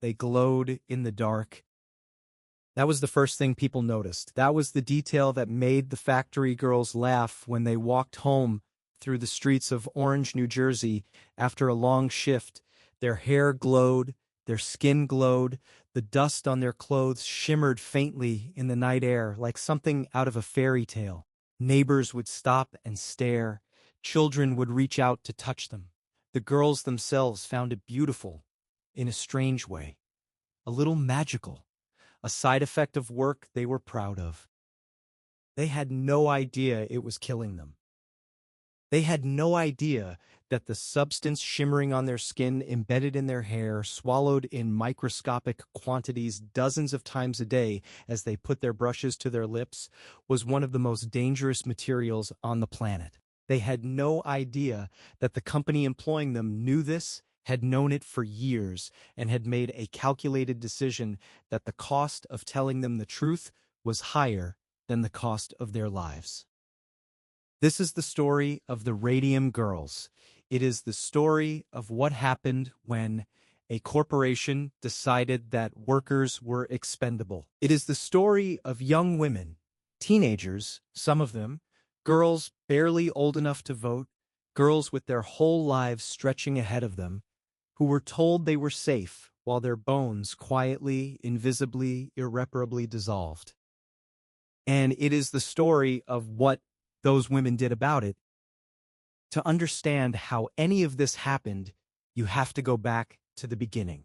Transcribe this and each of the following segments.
They glowed in the dark. That was the first thing people noticed. That was the detail that made the factory girls laugh when they walked home through the streets of Orange, New Jersey after a long shift. Their hair glowed, their skin glowed, the dust on their clothes shimmered faintly in the night air like something out of a fairy tale. Neighbors would stop and stare. Children would reach out to touch them. The girls themselves found it beautiful, in a strange way, a little magical, a side effect of work they were proud of. They had no idea it was killing them. They had no idea that the substance shimmering on their skin, embedded in their hair, swallowed in microscopic quantities dozens of times a day as they put their brushes to their lips, was one of the most dangerous materials on the planet. They had no idea that the company employing them knew this, had known it for years, and had made a calculated decision that the cost of telling them the truth was higher than the cost of their lives. This is the story of the Radium Girls. It is the story of what happened when a corporation decided that workers were expendable. It is the story of young women, teenagers, some of them, girls barely old enough to vote, girls with their whole lives stretching ahead of them, who were told they were safe while their bones quietly, invisibly, irreparably dissolved. And it is the story of what those women did about it. To understand how any of this happened, you have to go back to the beginning,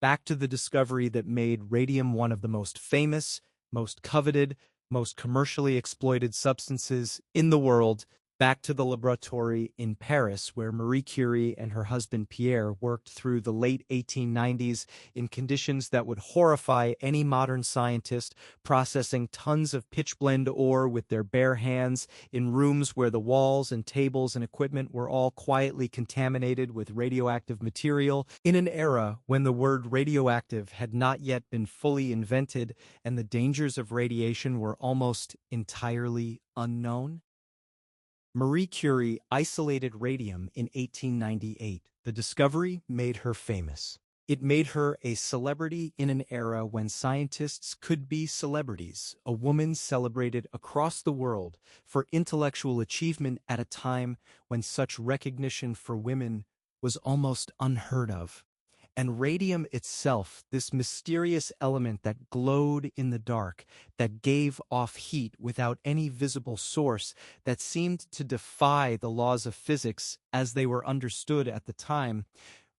back to the discovery that made radium one of the most famous, most coveted, most commercially exploited substances in the world, back to the laboratory in Paris where Marie Curie and her husband Pierre worked through the late 1890s in conditions that would horrify any modern scientist, processing tons of pitchblende ore with their bare hands in rooms where the walls and tables and equipment were all quietly contaminated with radioactive material, in an era when the word radioactive had not yet been fully invented and the dangers of radiation were almost entirely unknown. Marie Curie isolated radium in 1898. The discovery made her famous. It made her a celebrity in an era when scientists could be celebrities, a woman celebrated across the world for intellectual achievement at a time when such recognition for women was almost unheard of. And radium itself, this mysterious element that glowed in the dark, that gave off heat without any visible source, that seemed to defy the laws of physics as they were understood at the time,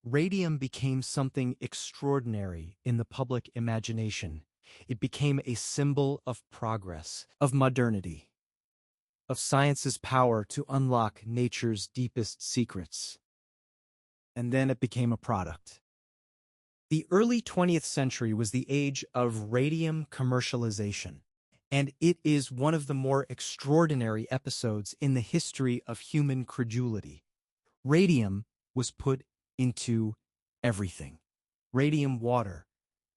radium became something extraordinary in the public imagination. It became a symbol of progress, of modernity, of science's power to unlock nature's deepest secrets. And then it became a product. The early 20th century was the age of radium commercialization, and it is one of the more extraordinary episodes in the history of human credulity. Radium was put into everything. Radium water,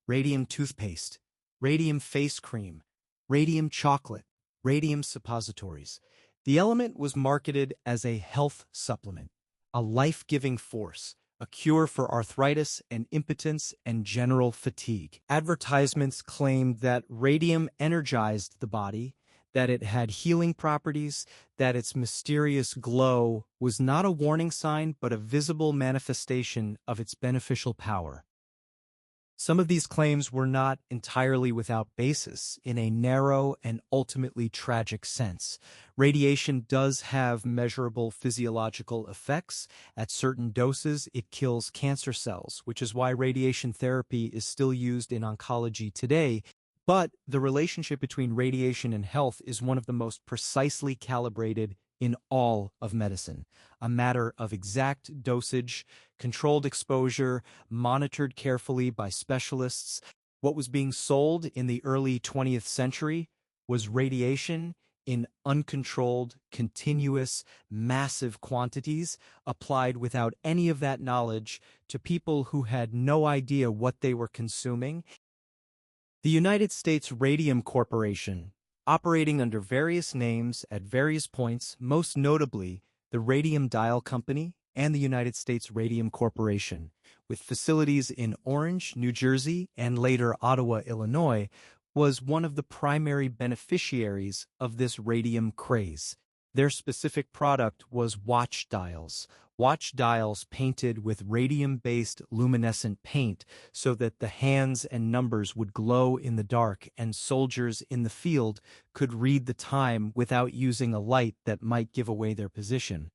radium toothpaste, radium face cream, radium chocolate, radium suppositories. The element was marketed as a health supplement, a life-giving force, a cure for arthritis and impotence and general fatigue. Advertisements claimed that radium energized the body, that it had healing properties, that its mysterious glow was not a warning sign but a visible manifestation of its beneficial power. Some of these claims were not entirely without basis in a narrow and ultimately tragic sense. Radiation does have measurable physiological effects. At certain doses, it kills cancer cells, which is why radiation therapy is still used in oncology today. But the relationship between radiation and health is one of the most precisely calibrated in all of medicine, a matter of exact dosage, controlled exposure, monitored carefully by specialists. What was being sold in the early 20th century was radiation in uncontrolled, continuous, massive quantities, applied without any of that knowledge to people who had no idea what they were consuming. The United States Radium Corporation, operating under various names at various points, most notably the Radium Dial Company and the United States Radium Corporation, with facilities in Orange, New Jersey, and later Ottawa, Illinois, was one of the primary beneficiaries of this radium craze. Their specific product was watch dials painted with radium-based luminescent paint so that the hands and numbers would glow in the dark and soldiers in the field could read the time without using a light that might give away their position.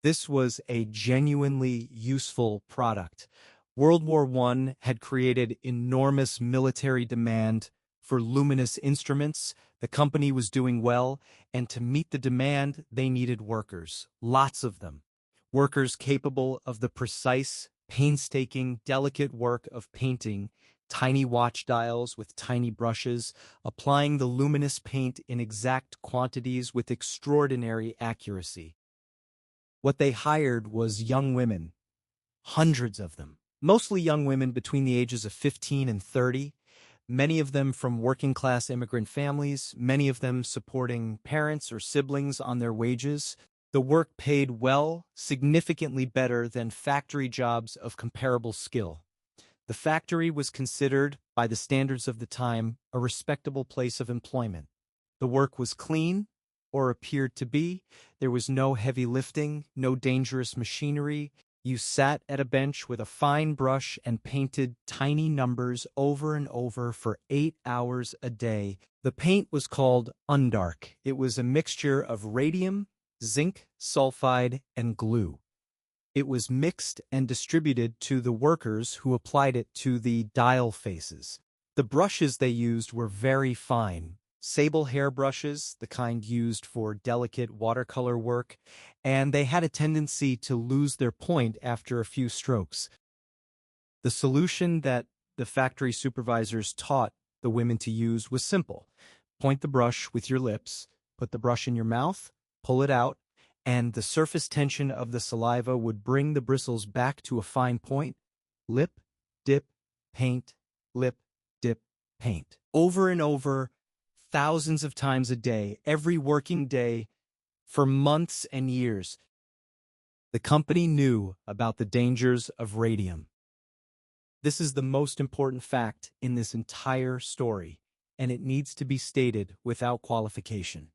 This was a genuinely useful product. World War I had created enormous military demand for luminous instruments. The company was doing well, and to meet the demand, they needed workers, lots of them. Workers capable of the precise, painstaking, delicate work of painting tiny watch dials with tiny brushes, applying the luminous paint in exact quantities with extraordinary accuracy. What they hired was young women, hundreds of them, mostly young women between the ages of 15 and 30, many of them from working-class immigrant families, many of them supporting parents or siblings on their wages. The work paid well, significantly better than factory jobs of comparable skill. The factory was considered, by the standards of the time, a respectable place of employment. The work was clean, or appeared to be. There was no heavy lifting, no dangerous machinery. You sat at a bench with a fine brush and painted tiny numbers over and over for 8 hours a day. The paint was called Undark. It was a mixture of radium, zinc, sulfide, and glue. It was mixed and distributed to the workers who applied it to the dial faces. The brushes they used were very fine. Sable hair brushes, the kind used for delicate watercolor work, and they had a tendency to lose their point after a few strokes. The solution that the factory supervisors taught the women to use was simple. Point the brush with your lips, put the brush in your mouth, pull it out, and the surface tension of the saliva would bring the bristles back to a fine point. Lip, dip, paint, lip, dip, paint. Over and over, thousands of times a day, every working day, for months and years. The company knew about the dangers of radium. This is the most important fact in this entire story, and it needs to be stated without qualification.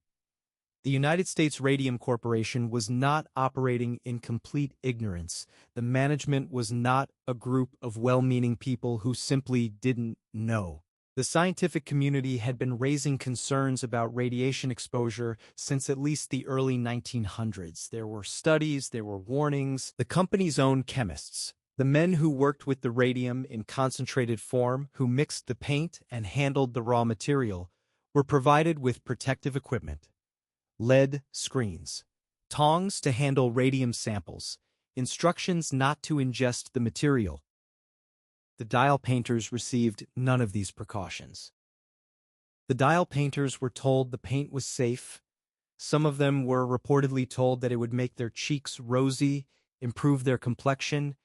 The United States Radium Corporation was not operating in complete ignorance. The management was not a group of well-meaning people who simply didn't know. The scientific community had been raising concerns about radiation exposure since at least the early 1900s. There were studies, there were warnings. The company's own chemists, the men who worked with the radium in concentrated form, who mixed the paint and handled the raw material, were provided with protective equipment. Lead screens, tongs to handle radium samples, instructions not to ingest the material. The dial painters received none of these precautions. The dial painters were told the paint was safe. Some of them were reportedly told that it would make their cheeks rosy, improve their complexion.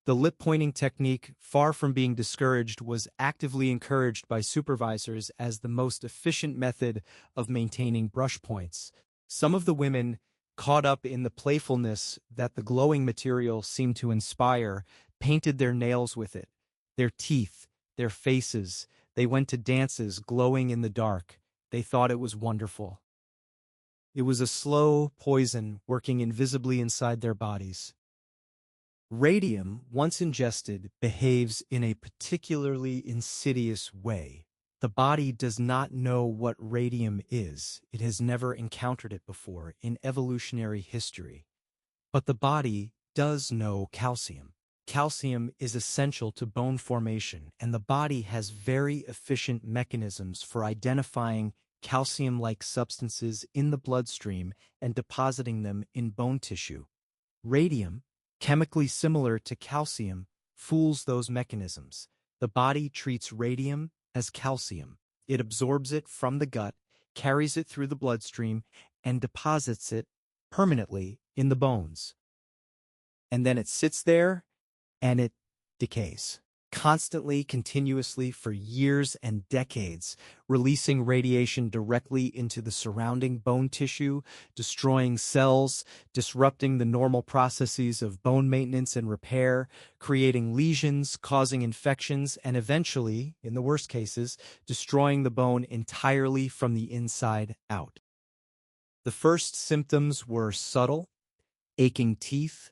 The lip-pointing technique, far from being discouraged, was actively encouraged by supervisors as the most efficient method of maintaining brush points. Some of the women, caught up in the playfulness that the glowing material seemed to inspire, painted their nails with it, their teeth, their faces. They went to dances glowing in the dark. They thought it was wonderful. It was a slow poison working invisibly inside their bodies. Radium, once ingested, behaves in a particularly insidious way. The body does not know what radium is. It has never encountered it before in evolutionary history. But the body does know calcium. Calcium is essential to bone formation, and the body has very efficient mechanisms for identifying calcium-like substances in the bloodstream and depositing them in bone tissue. Radium, chemically similar to calcium, fools those mechanisms. The body treats radium as calcium. It absorbs it from the gut, carries it through the bloodstream, and deposits it permanently in the bones. And then it sits there and it decays. constantly, continuously for years and decades, releasing radiation directly into the surrounding bone tissue, destroying cells, disrupting the normal processes of bone maintenance and repair, creating lesions, causing infections, and eventually, in the worst cases, destroying the bone entirely from the inside out. The first symptoms were subtle, aching teeth,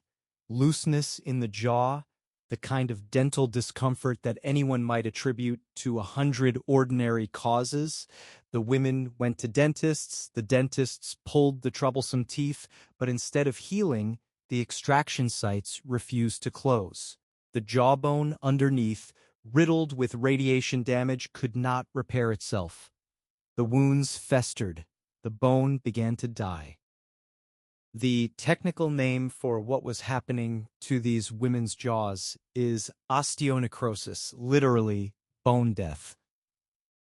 looseness in the jaw, the kind of dental discomfort that anyone might attribute to 100 ordinary causes. The women went to dentists, the dentists pulled the troublesome teeth, but instead of healing, the extraction sites refused to close. The jawbone underneath, riddled with radiation damage, could not repair itself. The wounds festered. The bone began to die. The technical name for what was happening to these women's jaws is osteonecrosis, literally bone death.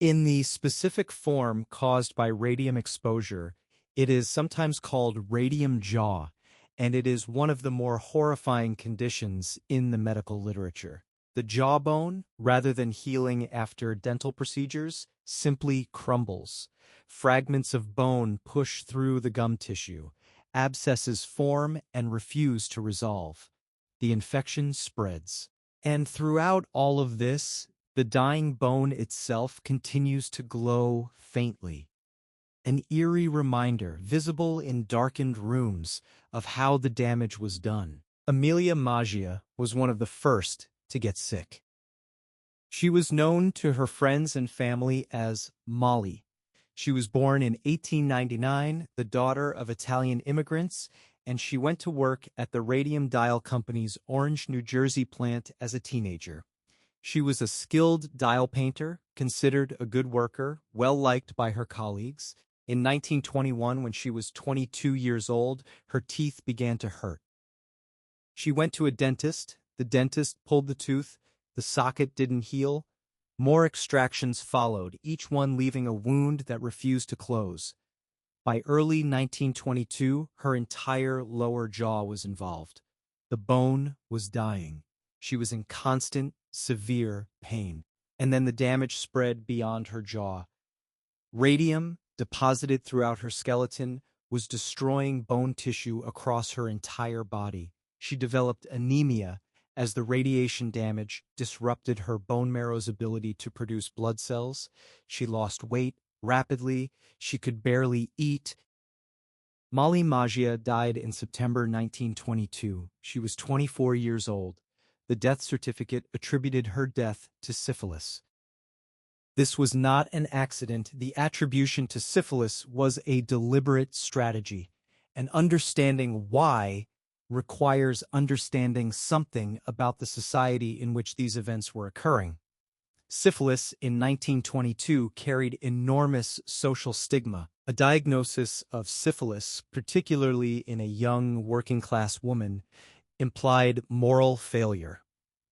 In the specific form caused by radium exposure, it is sometimes called radium jaw, and it is one of the more horrifying conditions in the medical literature. The jawbone, rather than healing after dental procedures, simply crumbles. Fragments of bone push through the gum tissue. Abscesses form and refuse to resolve. The infection spreads. And throughout all of this, the dying bone itself continues to glow faintly. An eerie reminder, visible in darkened rooms, of how the damage was done. Amelia Maggia was one of the first to get sick. She was known to her friends and family as Molly. She was born in 1899, the daughter of Italian immigrants, and she went to work at the Radium Dial Company's Orange, New Jersey plant as a teenager. She was a skilled dial painter, considered a good worker, well-liked by her colleagues. In 1921, when she was 22 years old, her teeth began to hurt. She went to a dentist. The dentist pulled the tooth. The socket didn't heal. More extractions followed, each one leaving a wound that refused to close. By early 1922, her entire lower jaw was involved. The bone was dying. She was in constant, severe pain. And then the damage spread beyond her jaw. Radium, deposited throughout her skeleton, was destroying bone tissue across her entire body. She developed anemia as the radiation damage disrupted her bone marrow's ability to produce blood cells. She lost weight rapidly. She could barely eat. Molly Maggia died in September 1922. She was 24 years old. The death certificate attributed her death to syphilis. This was not an accident. The attribution to syphilis was a deliberate strategy, and understanding why requires understanding something about the society in which these events were occurring. Syphilis in 1922 carried enormous social stigma. A diagnosis of syphilis, particularly in a young working-class woman, implied moral failure.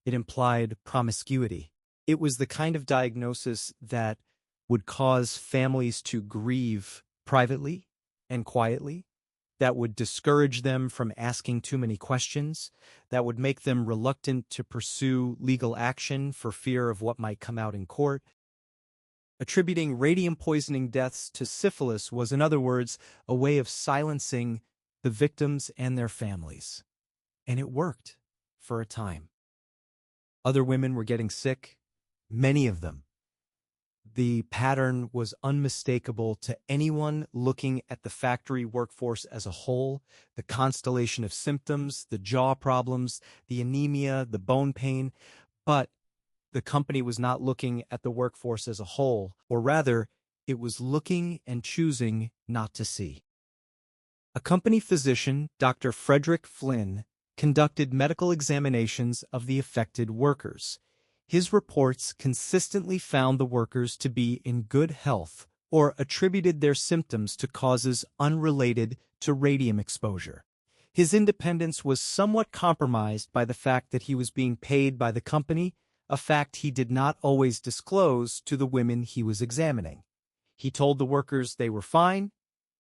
It implied promiscuity. It was the kind of diagnosis that would cause families to grieve privately and quietly, that would discourage them from asking too many questions, that would make them reluctant to pursue legal action for fear of what might come out in court. Attributing radium-poisoning deaths to syphilis was, in other words, a way of silencing the victims and their families. And it worked for a time. Other women were getting sick, many of them. The pattern was unmistakable to anyone looking at the factory workforce as a whole. The constellation of symptoms, the jaw problems, the anemia, the bone pain. But the company was not looking at the workforce as a whole, or rather, it was looking and choosing not to see. A company physician, Dr. Frederick Flynn, conducted medical examinations of the affected workers. His reports consistently found the workers to be in good health or attributed their symptoms to causes unrelated to radium exposure. His independence was somewhat compromised by the fact that he was being paid by the company, a fact he did not always disclose to the women he was examining. He told the workers they were fine.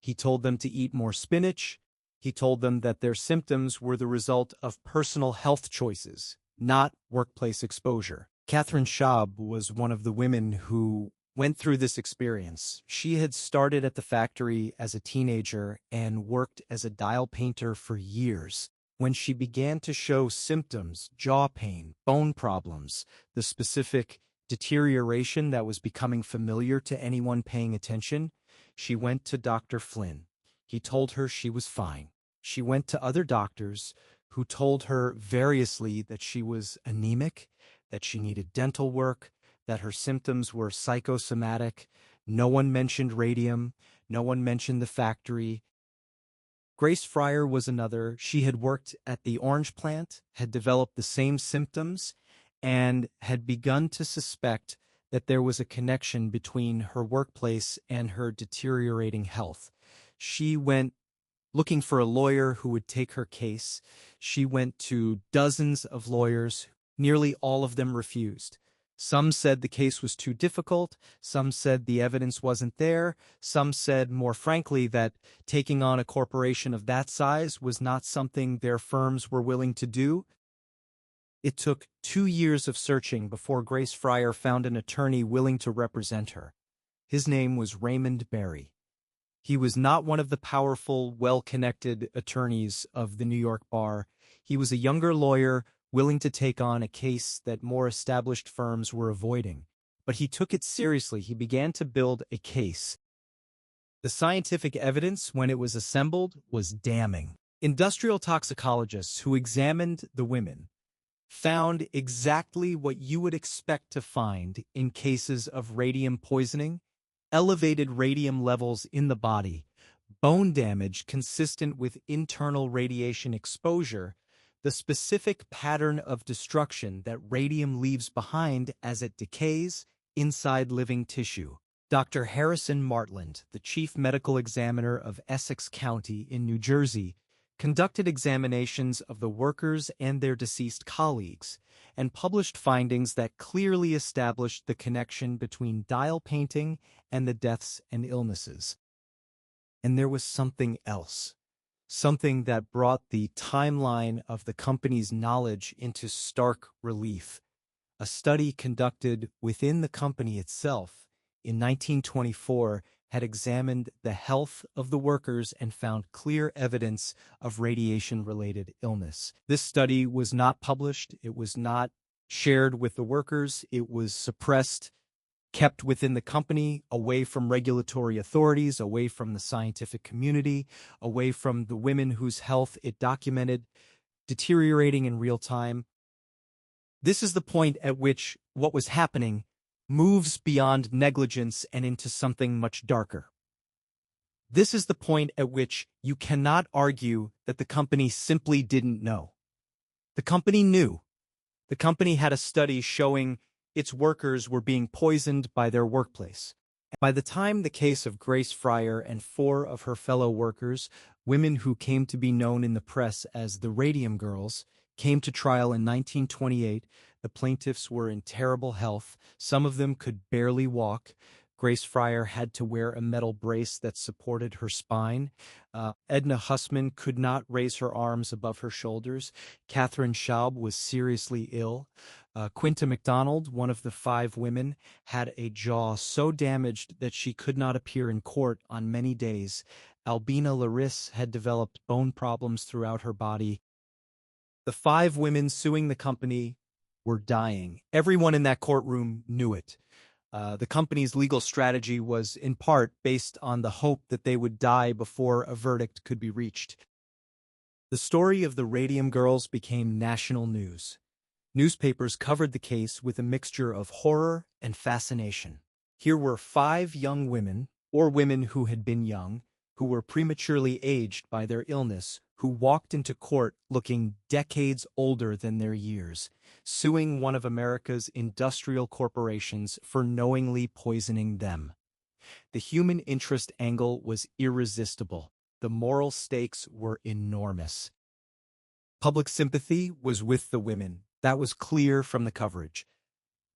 He told them to eat more spinach. He told them that their symptoms were the result of personal health choices, not workplace exposure. Catherine Schaub was one of the women who went through this experience. She had started at the factory as a teenager and worked as a dial painter for years. When she began to show symptoms, jaw pain, bone problems, the specific deterioration that was becoming familiar to anyone paying attention, she went to Dr. Flynn. He told her she was fine. She went to other doctors who told her variously that she was anemic, that she needed dental work, that her symptoms were psychosomatic. No one mentioned radium. No one mentioned the factory. Grace Fryer was another. She had worked at the orange plant, had developed the same symptoms, and had begun to suspect that there was a connection between her workplace and her deteriorating health. She went looking for a lawyer who would take her case. She went to dozens of lawyers. Nearly all of them refused. Some said the case was too difficult. Some said the evidence wasn't there. Some said, more frankly, that taking on a corporation of that size was not something their firms were willing to do. It took 2 years of searching before Grace Fryer found an attorney willing to represent her. His name was Raymond Berry. He was not one of the powerful, well-connected attorneys of the New York bar. He was a younger lawyer willing to take on a case that more established firms were avoiding. But he took it seriously. He began to build a case. The scientific evidence, when it was assembled, was damning. Industrial toxicologists who examined the women found exactly what you would expect to find in cases of radium poisoning: elevated radium levels in the body, bone damage consistent with internal radiation exposure, the specific pattern of destruction that radium leaves behind as it decays inside living tissue. Dr. Harrison Martland, the chief medical examiner of Essex County in New Jersey, conducted examinations of the workers and their deceased colleagues, and published findings that clearly established the connection between dial painting and the deaths and illnesses. And there was something else, something that brought the timeline of the company's knowledge into stark relief. A study conducted within the company itself in 1924 had examined the health of the workers and found clear evidence of radiation-related illness. This study was not published. It was not shared with the workers. It was suppressed, kept within the company, away from regulatory authorities, away from the scientific community, away from the women whose health it documented, deteriorating in real time. This is the point at which what was happening moves beyond negligence and into something much darker. This is the point at which you cannot argue that the company simply didn't know. The company knew. The company had a study showing its workers were being poisoned by their workplace. By the time the case of Grace Fryer and 4 of her fellow workers, women who came to be known in the press as the Radium Girls, came to trial in 1928, the plaintiffs were in terrible health. Some of them could barely walk. Grace Fryer had to wear a metal brace that supported her spine. Edna Hussman could not raise her arms above her shoulders. Catherine Schaub was seriously ill. Quinta MacDonald, one of the 5 women, had a jaw so damaged that she could not appear in court on many days. Albina Larisse had developed bone problems throughout her body. The 5 women suing the company were dying. Everyone in that courtroom knew it. The company's legal strategy was in part based on the hope that they would die before a verdict could be reached. The story of the Radium Girls became national news. Newspapers covered the case with a mixture of horror and fascination. Here were 5 young women, or women who had been young, who were prematurely aged by their illness, who walked into court looking decades older than their years, suing one of America's industrial corporations for knowingly poisoning them. The human interest angle was irresistible. The moral stakes were enormous. Public sympathy was with the women. That was clear from the coverage.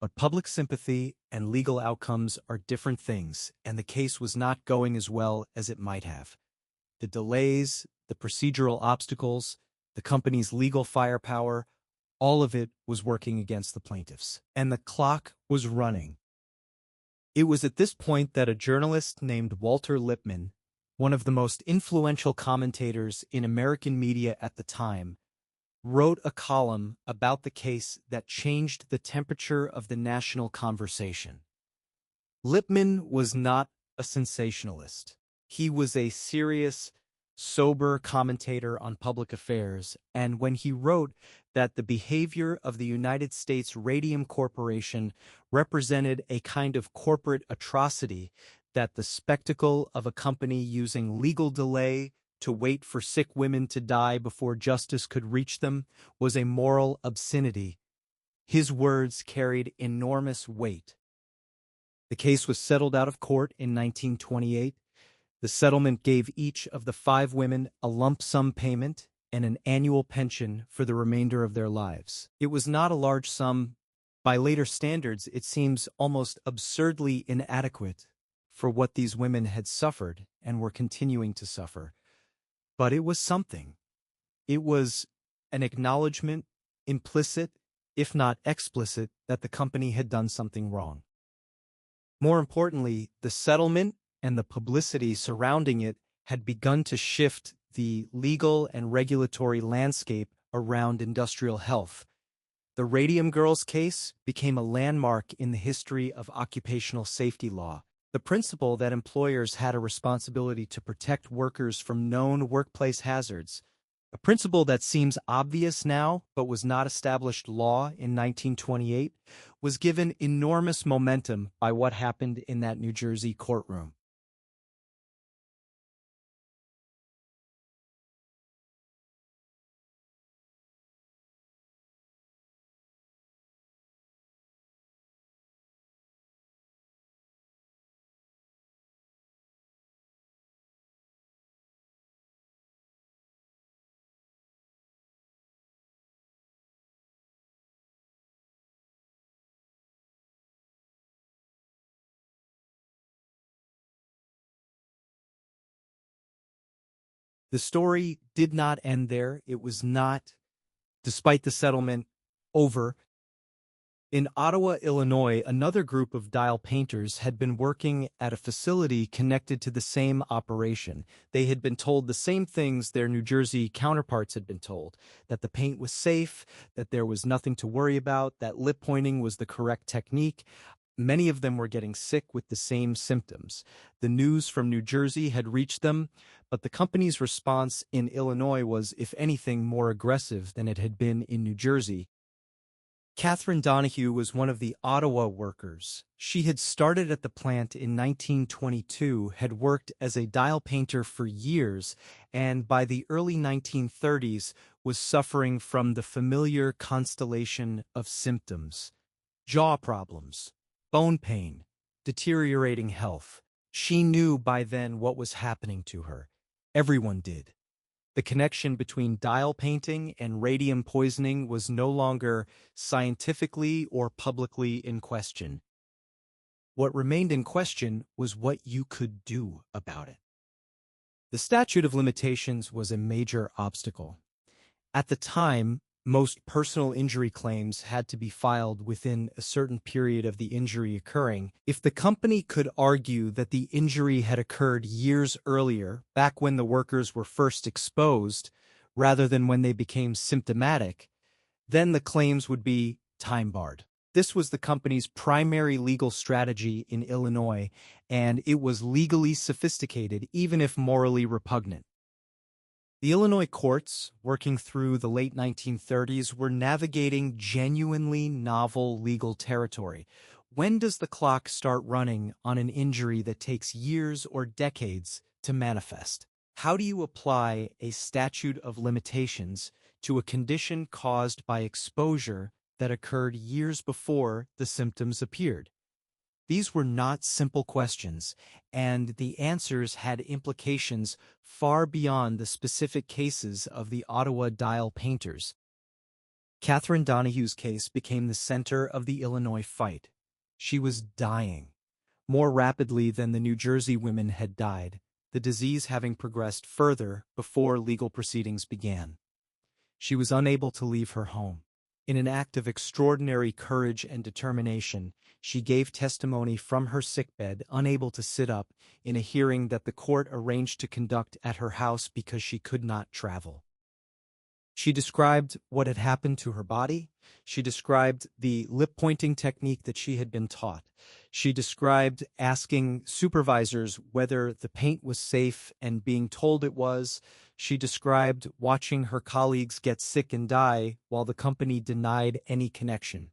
But public sympathy and legal outcomes are different things, and the case was not going as well as it might have. The delays, the procedural obstacles, the company's legal firepower, All of it was working against the plaintiffs, and the clock was running. It was at this point that a journalist named Walter Lippmann, one of the most influential commentators in American media at the time, wrote a column about the case that changed the temperature of the national conversation. Lippmann was not a sensationalist. He was a serious, sober commentator on public affairs, and when he wrote that the behavior of the United States Radium Corporation represented a kind of corporate atrocity, that the spectacle of a company using legal delay to wait for sick women to die before justice could reach them was a moral obscenity, his words carried enormous weight. The case was settled out of court in 1928. The settlement gave each of the 5 women a lump sum payment and an annual pension for the remainder of their lives. It was not a large sum. By later standards, it seems almost absurdly inadequate for what these women had suffered and were continuing to suffer. But it was something. It was an acknowledgement, implicit, if not explicit, that the company had done something wrong. More importantly, the settlement and the publicity surrounding it had begun to shift the legal and regulatory landscape around industrial health. The Radium Girls case became a landmark in the history of occupational safety law. The principle that employers had a responsibility to protect workers from known workplace hazards, a principle that seems obvious now but was not established law in 1928, was given enormous momentum by what happened in that New Jersey courtroom. The story did not end there. It was not, despite the settlement, over. In Ottawa, Illinois, another group of dial painters had been working at a facility connected to the same operation. They had been told the same things their New Jersey counterparts had been told, that the paint was safe, that there was nothing to worry about, that lip pointing was the correct technique. Many of them were getting sick with the same symptoms. The news from New Jersey had reached them, but the company's response in Illinois was, if anything, more aggressive than it had been in New Jersey. Catherine Donahue was one of the Ottawa workers. She had started at the plant in 1922, had worked as a dial painter for years, and by the early 1930s was suffering from the familiar constellation of symptoms: jaw problems, bone pain, deteriorating health. She knew by then what was happening to her. Everyone did. The connection between dial painting and radium poisoning was no longer scientifically or publicly in question. What remained in question was what you could do about it. The statute of limitations was a major obstacle. At the time, most personal injury claims had to be filed within a certain period of the injury occurring. If the company could argue that the injury had occurred years earlier, back when the workers were first exposed, rather than when they became symptomatic, then the claims would be time-barred. This was the company's primary legal strategy in Illinois, and it was legally sophisticated, even if morally repugnant. The Illinois courts, working through the late 1930s, were navigating genuinely novel legal territory. When does the clock start running on an injury that takes years or decades to manifest? How do you apply a statute of limitations to a condition caused by exposure that occurred years before the symptoms appeared? These were not simple questions, and the answers had implications far beyond the specific cases of the Ottawa dial painters. Catherine Donahue's case became the center of the Illinois fight. She was dying, more rapidly than the New Jersey women had died, the disease having progressed further before legal proceedings began. She was unable to leave her home. In an act of extraordinary courage and determination, she gave testimony from her sickbed, unable to sit up, in a hearing that the court arranged to conduct at her house because she could not travel. She described what had happened to her body. She described the lip-pointing technique that she had been taught. She described asking supervisors whether the paint was safe and being told it was. She described watching her colleagues get sick and die while the company denied any connection.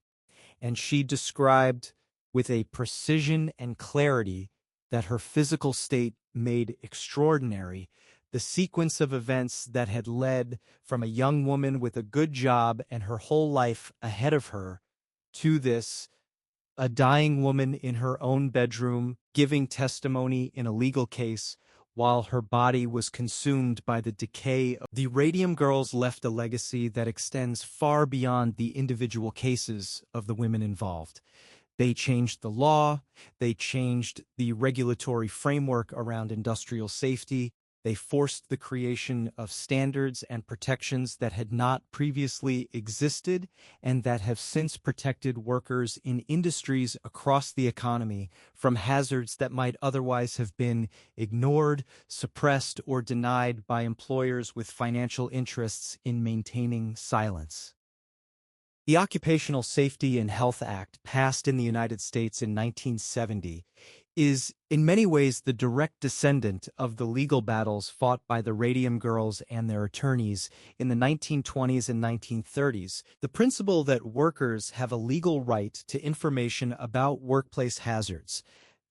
And she described with a precision and clarity that her physical state made extraordinary the sequence of events that had led from a young woman with a good job and her whole life ahead of her to this, a dying woman in her own bedroom giving testimony in a legal case while her body was consumed by the decay. The Radium girls left a legacy that extends far beyond the individual cases of the women involved. They changed the law, they changed the regulatory framework around industrial safety, they forced the creation of standards and protections that had not previously existed and that have since protected workers in industries across the economy from hazards that might otherwise have been ignored, suppressed, or denied by employers with financial interests in maintaining silence. The Occupational Safety and Health Act, passed in the United States in 1970, is in many ways the direct descendant of the legal battles fought by the Radium girls and their attorneys in the 1920s and 1930s. The principle that workers have a legal right to information about workplace hazards,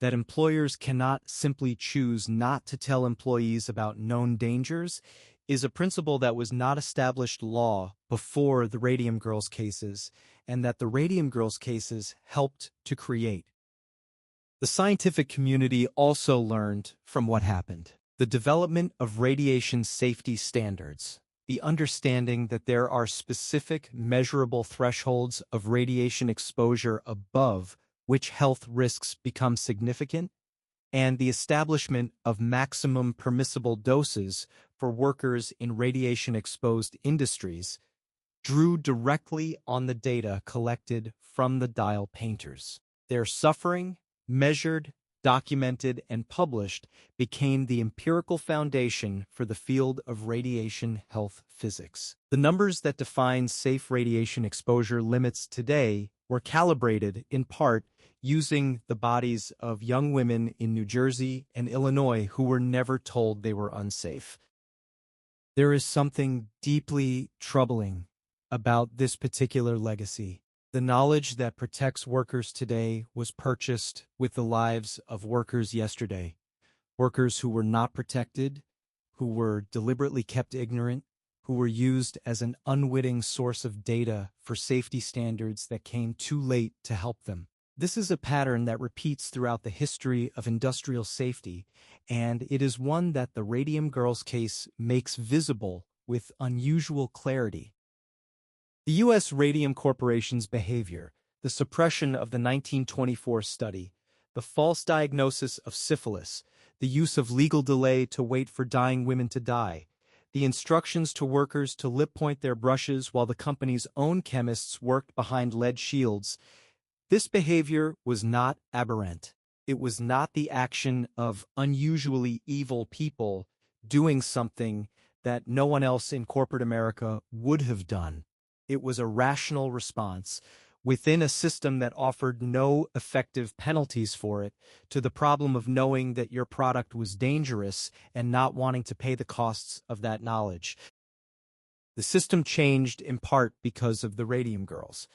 that employers cannot simply choose not to tell employees about known dangers, is a principle that was not established law before the Radium girls cases, and that the Radium girls cases helped to create. The scientific community also learned from what happened. The development of radiation safety standards, the understanding that there are specific measurable thresholds of radiation exposure above which health risks become significant, and the establishment of maximum permissible doses for workers in radiation-exposed industries drew directly on the data collected from the dial painters. Their suffering, measured, documented, and published, became the empirical foundation for the field of radiation health physics. The numbers that define safe radiation exposure limits today were calibrated, in part, using the bodies of young women in New Jersey and Illinois who were never told they were unsafe. There is something deeply troubling about this particular legacy. The knowledge that protects workers today was purchased with the lives of workers yesterday. Workers who were not protected, who were deliberately kept ignorant, who were used as an unwitting source of data for safety standards that came too late to help them. This is a pattern that repeats throughout the history of industrial safety, and it is one that the Radium girls case makes visible with unusual clarity. The U.S. Radium Corporation's behavior, the suppression of the 1924 study, the false diagnosis of syphilis, the use of legal delay to wait for dying women to die, the instructions to workers to lip-point their brushes while the company's own chemists worked behind lead shields, this behavior was not aberrant. It was not the action of unusually evil people doing something that no one else in corporate America would have done. It was a rational response within a system that offered no effective penalties for it to the problem of knowing that your product was dangerous and not wanting to pay the costs of that knowledge. The system changed in part because of the Radium girls,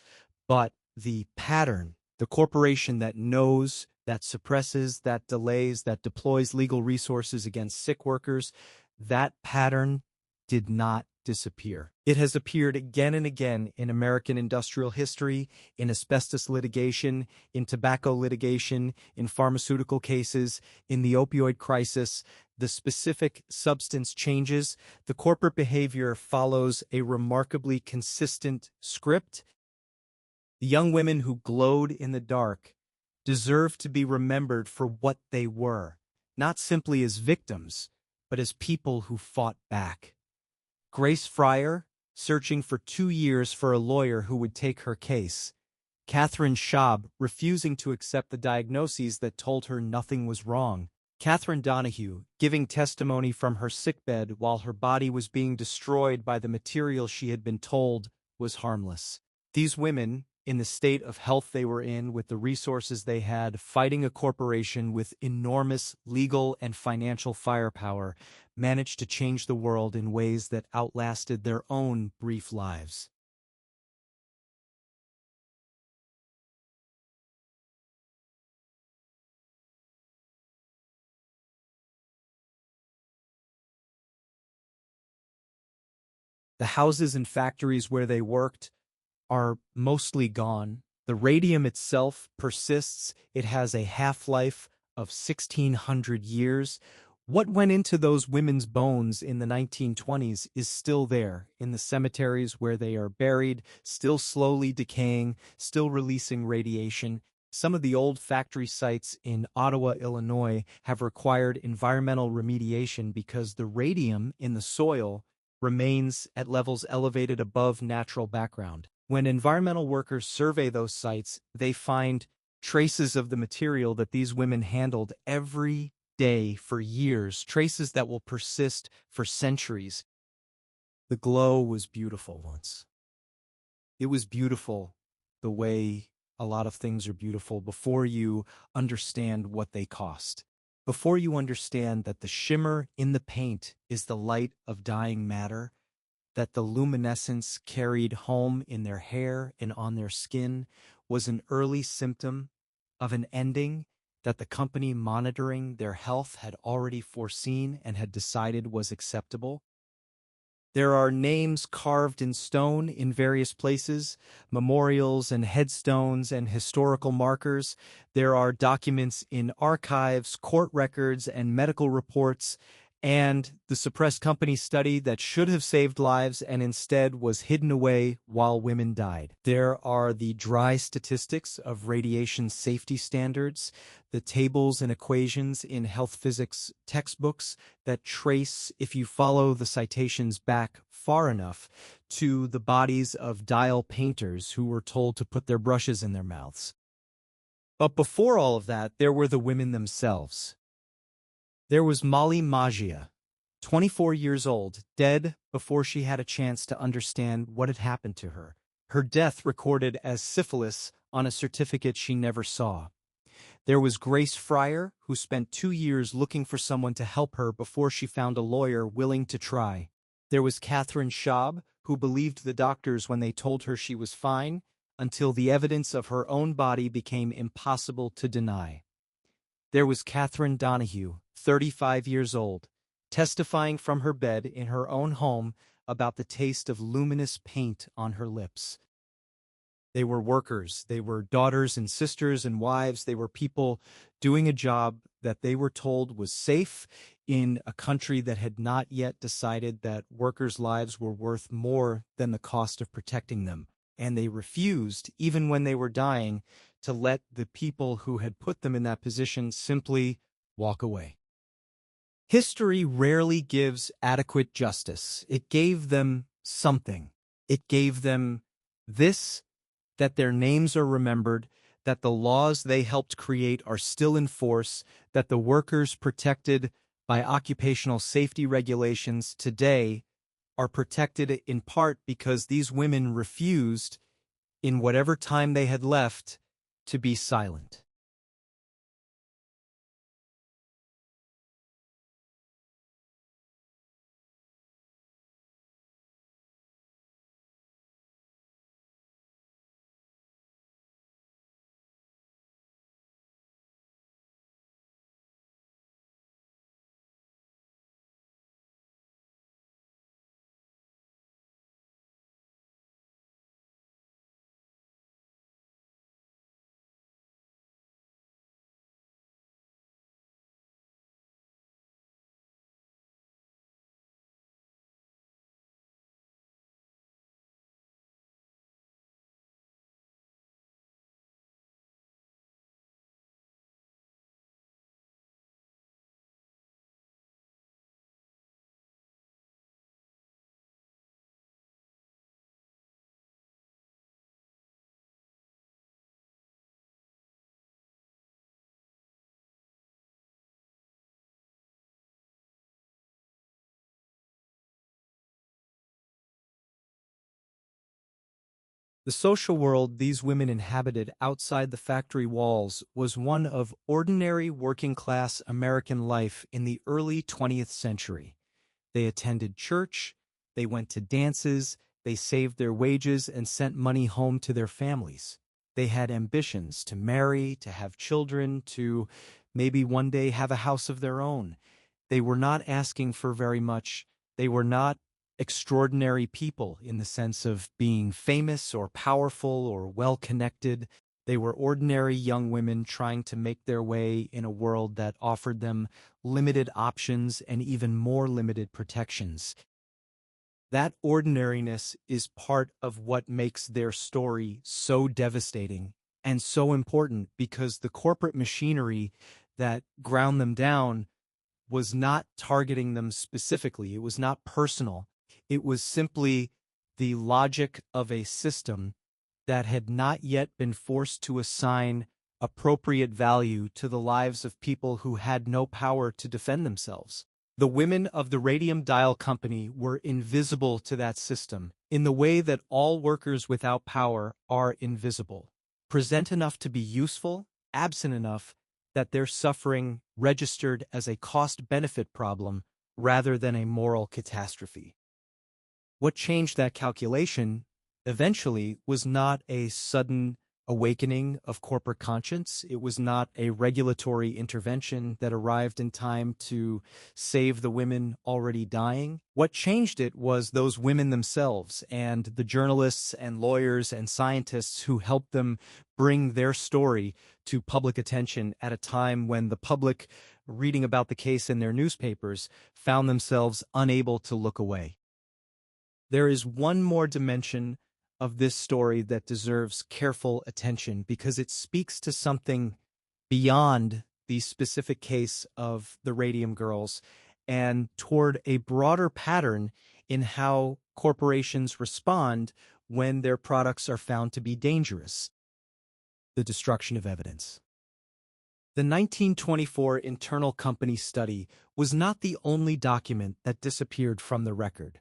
but the pattern, the corporation that knows, that suppresses, that delays, that deploys legal resources against sick workers, that pattern did not disappear. It has appeared again and again in American industrial history, in asbestos litigation, in tobacco litigation, in pharmaceutical cases, in the opioid crisis. The specific substance changes. The corporate behavior follows a remarkably consistent script. The young women who glowed in the dark deserve to be remembered for what they were, not simply as victims, but as people who fought back. Grace Fryer, searching for 2 years for a lawyer who would take her case. Catherine Schaub refusing to accept the diagnoses that told her nothing was wrong. Catherine Donahue giving testimony from her sickbed while her body was being destroyed by the material she had been told was harmless. These women, in the state of health they were in, with the resources they had, fighting a corporation with enormous legal and financial firepower, managed to change the world in ways that outlasted their own brief lives. The houses and factories where they worked are mostly gone. The radium itself persists. It has a half-life of 1,600 years. What went into those women's bones in the 1920s is still there, in the cemeteries where they are buried, still slowly decaying, still releasing radiation. Some of the old factory sites in Ottawa, Illinois, have required environmental remediation because the radium in the soil remains at levels elevated above natural background. When environmental workers survey those sites, they find traces of the material that these women handled every day for years, traces that will persist for centuries. The glow was beautiful once. It was beautiful the way a lot of things are beautiful before you understand what they cost. Before you understand that the shimmer in the paint is the light of dying matter, that the luminescence carried home in their hair and on their skin was an early symptom of an ending that the company monitoring their health had already foreseen and had decided was acceptable. There are names carved in stone in various places, memorials and headstones and historical markers. There are documents in archives, court records, and medical reports, and the suppressed company study that should have saved lives and instead was hidden away while women died. There are the dry statistics of radiation safety standards, the tables and equations in health physics textbooks that trace, if you follow the citations back far enough, to the bodies of dial painters who were told to put their brushes in their mouths. But before all of that, there were the women themselves. There was Molly Maggia, 24 years old, dead before she had a chance to understand what had happened to her. Her death recorded as syphilis on a certificate she never saw. There was Grace Fryer, who spent 2 years looking for someone to help her before she found a lawyer willing to try. There was Catherine Schaub, who believed the doctors when they told her she was fine, until the evidence of her own body became impossible to deny. There was Catherine Donahue, 35 years old, testifying from her bed in her own home about the taste of luminous paint on her lips. They were workers. They were daughters and sisters and wives. They were people doing a job that they were told was safe in a country that had not yet decided that workers' lives were worth more than the cost of protecting them. And they refused, even when they were dying, to let the people who had put them in that position simply walk away. History rarely gives adequate justice. It gave them something. It gave them this, that their names are remembered, that the laws they helped create are still in force, that the workers protected by occupational safety regulations today are protected in part because these women refused, in whatever time they had left, to be silent. The social world these women inhabited outside the factory walls was one of ordinary working-class American life in the early 20th century. They attended church, they went to dances, they saved their wages and sent money home to their families. They had ambitions to marry, to have children, to maybe one day have a house of their own. They were not asking for very much. They were not extraordinary people in the sense of being famous or powerful or well-connected. They were ordinary young women trying to make their way in a world that offered them limited options and even more limited protections. That ordinariness is part of what makes their story so devastating and so important, because the corporate machinery that ground them down was not targeting them specifically. It was not personal. It was simply the logic of a system that had not yet been forced to assign appropriate value to the lives of people who had no power to defend themselves. The women of the Radium Dial Company were invisible to that system, in the way that all workers without power are invisible. Present enough to be useful, absent enough that their suffering registered as a cost-benefit problem rather than a moral catastrophe. What changed that calculation eventually was not a sudden awakening of corporate conscience. It was not a regulatory intervention that arrived in time to save the women already dying. What changed it was those women themselves and the journalists and lawyers and scientists who helped them bring their story to public attention at a time when the public, reading about the case in their newspapers, found themselves unable to look away. There is one more dimension of this story that deserves careful attention, because it speaks to something beyond the specific case of the Radium Girls and toward a broader pattern in how corporations respond when their products are found to be dangerous: the destruction of evidence. The 1924 internal company study was not the only document that disappeared from the record.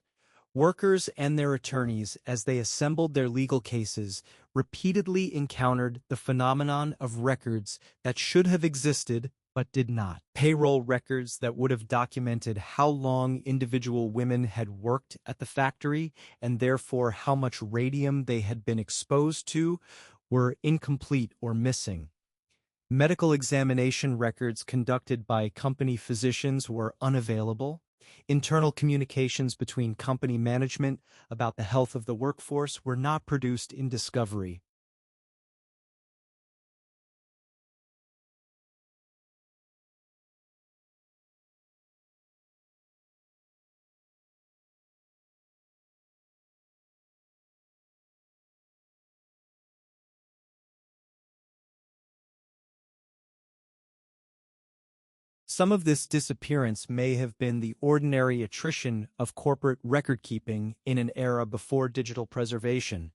Workers and their attorneys, as they assembled their legal cases, repeatedly encountered the phenomenon of records that should have existed but did not. Payroll records that would have documented how long individual women had worked at the factory and therefore how much radium they had been exposed to were incomplete or missing. Medical examination records conducted by company physicians were unavailable. Internal communications between company management about the health of the workforce were not produced in discovery. Some of this disappearance may have been the ordinary attrition of corporate record-keeping in an era before digital preservation.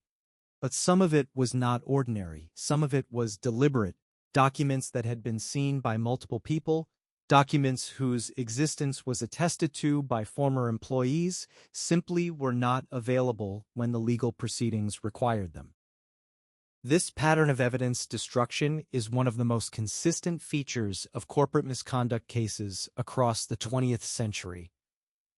But some of it was not ordinary. Some of it was deliberate. Documents that had been seen by multiple people, documents whose existence was attested to by former employees, simply were not available when the legal proceedings required them. This pattern of evidence destruction is one of the most consistent features of corporate misconduct cases across the 20th century.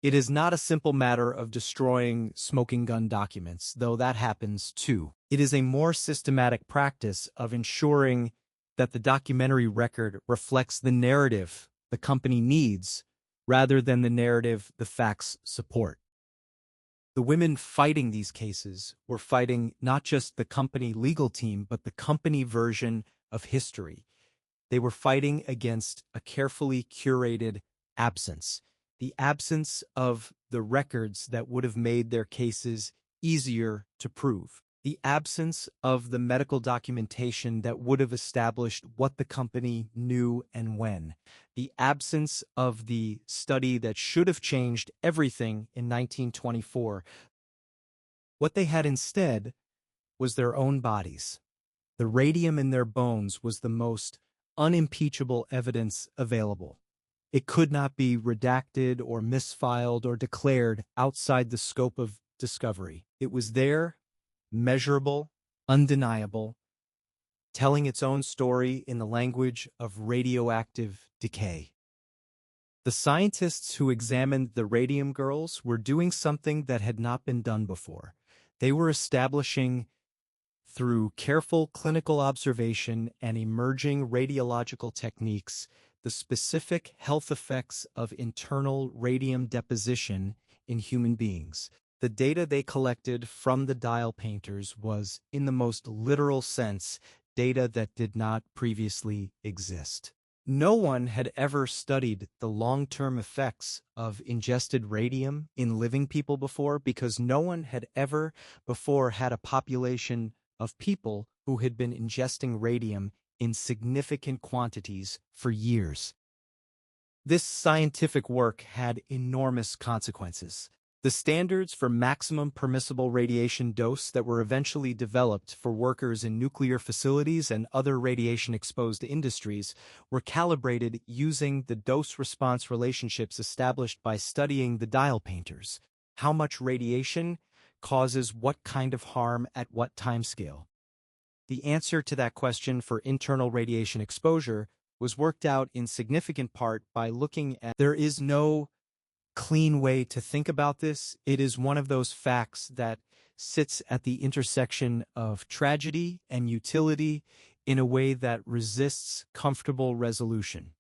It is not a simple matter of destroying smoking gun documents, though that happens too. It is a more systematic practice of ensuring that the documentary record reflects the narrative the company needs rather than the narrative the facts support. The women fighting these cases were fighting not just the company legal team, but the company version of history. They were fighting against a carefully curated absence, the absence of the records that would have made their cases easier to prove, the absence of the medical documentation that would have established what the company knew and when, the absence of the study that should have changed everything in 1924. What they had instead was their own bodies. The radium in their bones was the most unimpeachable evidence available. It could not be redacted or misfiled or declared outside the scope of discovery. It was there, measurable, undeniable, telling its own story in the language of radioactive decay. The scientists who examined the Radium girls were doing something that had not been done before. They were establishing, through careful clinical observation and emerging radiological techniques, the specific health effects of internal radium deposition in human beings. The data they collected from the dial painters was, in the most literal sense, data that did not previously exist. No one had ever studied the long-term effects of ingested radium in living people before, because no one had ever before had a population of people who had been ingesting radium in significant quantities for years. This scientific work had enormous consequences. The standards for maximum permissible radiation dose that were eventually developed for workers in nuclear facilities and other radiation-exposed industries were calibrated using the dose-response relationships established by studying the dial painters. How much radiation causes what kind of harm at what timescale? The answer to that question for internal radiation exposure was worked out in significant part by looking at. There is no clean way to think about this. It is one of those facts that sits at the intersection of tragedy and utility in a way that resists comfortable resolution.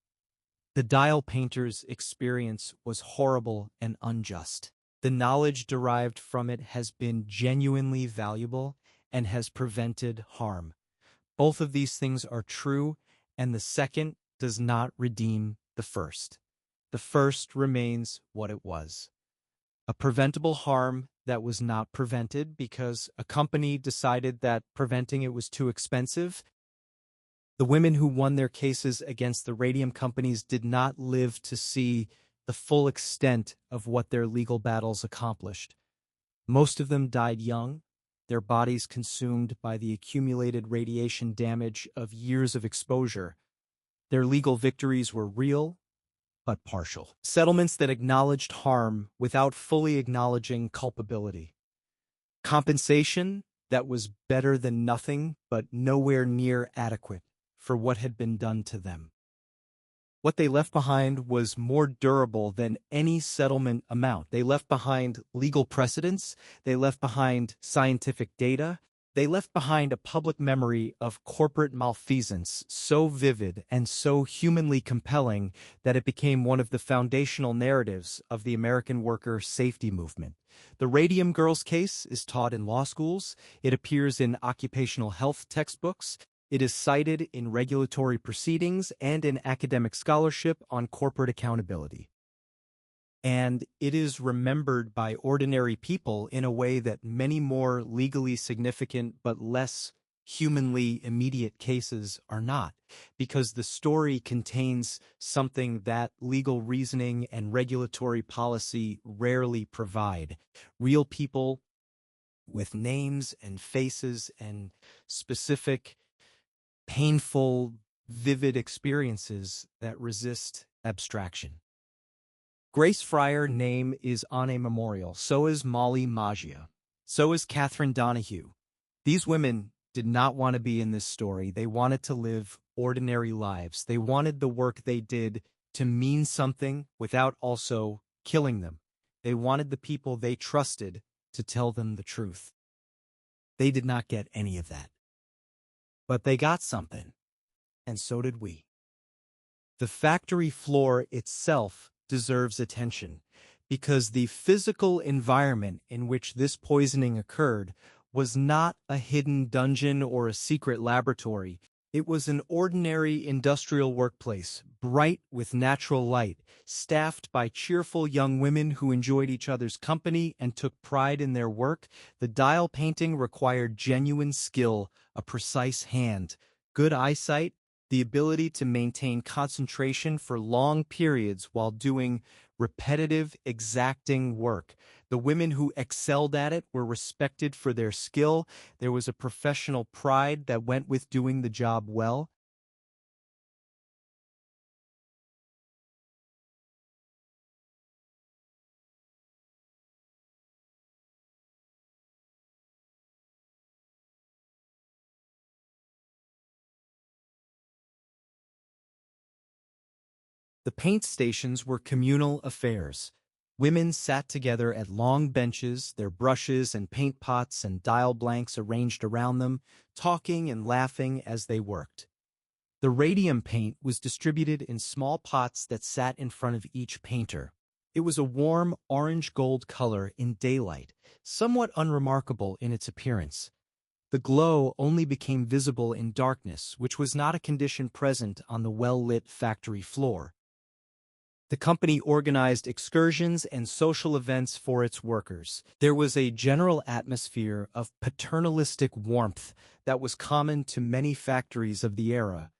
The dial painter's experience was horrible and unjust. The knowledge derived from it has been genuinely valuable and has prevented harm. Both of these things are true, and the second does not redeem the first. The first remains what it was: a preventable harm that was not prevented because a company decided that preventing it was too expensive. The women who won their cases against the radium companies did not live to see the full extent of what their legal battles accomplished. Most of them died young, their bodies consumed by the accumulated radiation damage of years of exposure. Their legal victories were real, but partial. Settlements that acknowledged harm without fully acknowledging culpability. Compensation that was better than nothing, but nowhere near adequate for what had been done to them. What they left behind was more durable than any settlement amount. They left behind legal precedents, they left behind scientific data, they left behind a public memory of corporate malfeasance so vivid and so humanly compelling that it became one of the foundational narratives of the American worker safety movement. The Radium Girls case is taught in law schools, it appears in occupational health textbooks, it is cited in regulatory proceedings and in academic scholarship on corporate accountability. And it is remembered by ordinary people in a way that many more legally significant but less humanly immediate cases are not, because the story contains something that legal reasoning and regulatory policy rarely provide: real people with names and faces and specific, painful, vivid experiences that resist abstraction. Grace Fryer name is on a memorial. So is Molly Maggia. So is Catherine Donahue. These women did not want to be in this story. They wanted to live ordinary lives. They wanted the work they did to mean something without also killing them. They wanted the people they trusted to tell them the truth. They did not get any of that. But they got something, and so did we. The factory floor itself deserves attention, because the physical environment in which this poisoning occurred was not a hidden dungeon or a secret laboratory. It was an ordinary industrial workplace, bright with natural light, staffed by cheerful young women who enjoyed each other's company and took pride in their work. The dial painting required genuine skill, a precise hand, good eyesight, the ability to maintain concentration for long periods while doing repetitive, exacting work. The women who excelled at it were respected for their skill. There was a professional pride that went with doing the job well. The paint stations were communal affairs. Women sat together at long benches, their brushes and paint pots and dial blanks arranged around them, talking and laughing as they worked. The radium paint was distributed in small pots that sat in front of each painter. It was a warm orange-gold color in daylight, somewhat unremarkable in its appearance. The glow only became visible in darkness, which was not a condition present on the well-lit factory floor. The company organized excursions and social events for its workers. There was a general atmosphere of paternalistic warmth that was common to many factories of the era,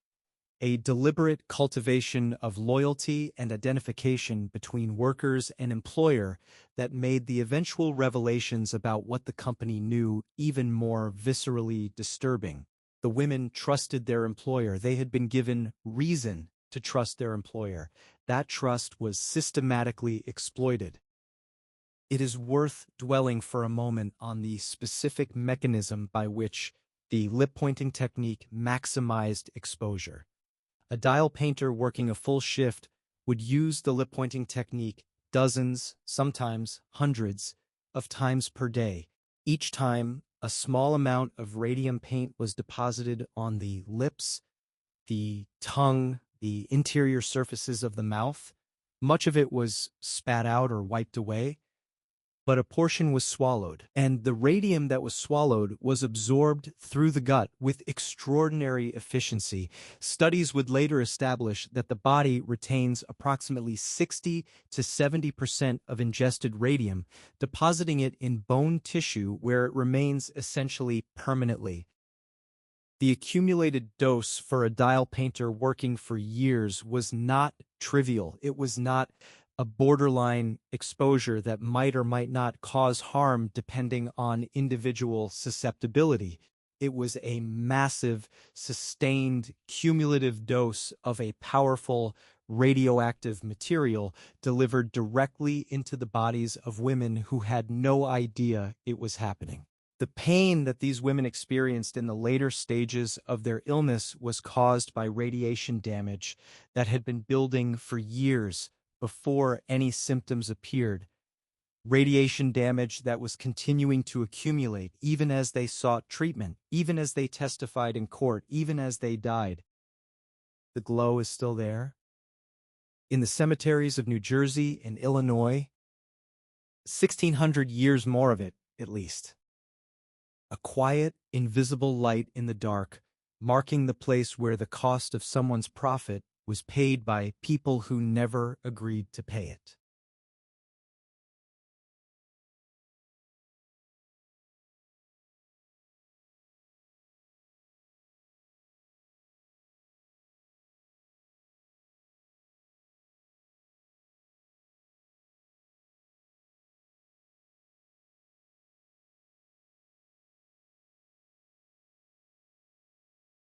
a deliberate cultivation of loyalty and identification between workers and employer that made the eventual revelations about what the company knew even more viscerally disturbing. The women trusted their employer. They had been given reason to trust their employer. That trust was systematically exploited. It is worth dwelling for a moment on the specific mechanism by which the lip-pointing technique maximized exposure. A dial painter working a full shift would use the lip-pointing technique dozens, sometimes hundreds, of times per day. Each time, a small amount of radium paint was deposited on the lips, the tongue, the interior surfaces of the mouth. Much of it was spat out or wiped away, but a portion was swallowed, and the radium that was swallowed was absorbed through the gut with extraordinary efficiency. Studies would later establish that the body retains approximately 60 to 70% of ingested radium, depositing it in bone tissue where it remains essentially permanently. The accumulated dose for a dial painter working for years was not trivial. It was not a borderline exposure that might or might not cause harm depending on individual susceptibility. It was a massive, sustained, cumulative dose of a powerful radioactive material delivered directly into the bodies of women who had no idea it was happening. The pain that these women experienced in the later stages of their illness was caused by radiation damage that had been building for years before any symptoms appeared. Radiation damage that was continuing to accumulate even as they sought treatment, even as they testified in court, even as they died. The glow is still there. In the cemeteries of New Jersey and Illinois, 1,600 years more of it, at least. A quiet, invisible light in the dark, marking the place where the cost of someone's profit was paid by people who never agreed to pay it.